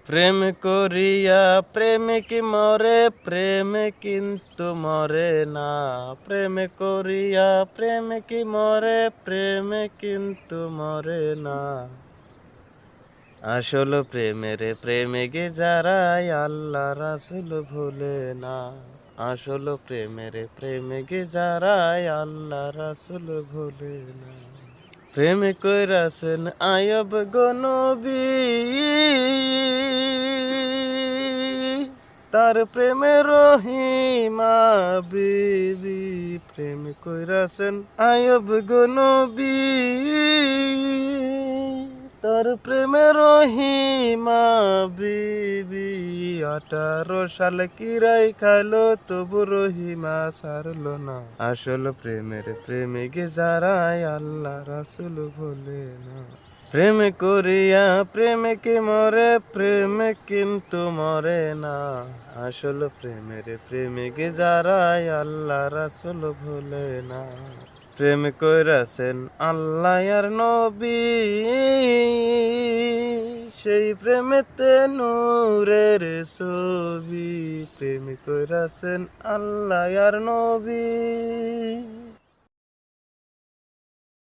প্রেম করিয়া প্রেমিক মরে, প্রেম কিন্তু মরে না। প্রেম করিয়া প্রেমিক মরে, প্রেম কিন্তু মরে না। আসল প্রেমের প্রেমিকে যারাই আল্লাহ রাসূল ভুলে না। আসল প্রেমের প্রেমিকে যারাই আল্লাহ রাসূল ভুলে না। প্রেম কইরাছেন আয়ব গো নবী, তার প্রেমে রহিমা বিবি। প্রেম কইরাছেন আয়ব গো নবী, তার প্রেমে রহিমা বিবি। 18 সাল কিরাই খাইলো তবু রহিমা ছাড়লো না। আসল প্রেমের প্রেমিকে যারাই আল্লাহ রাসূল ভোলে না। প্রেম করিয়া প্রেমিকে মরে, প্রেম কিন্তু মরে না। আসল প্রেমের প্রেমিকে যারাই আল্লাহ রাসূল ভোলে না। প্রেম কইরাছেন আল্লাহ আর নবী, সেই প্রেমেতে নূরের ছবি। প্রেম কইরাছেন আল্লাহ আর নবী।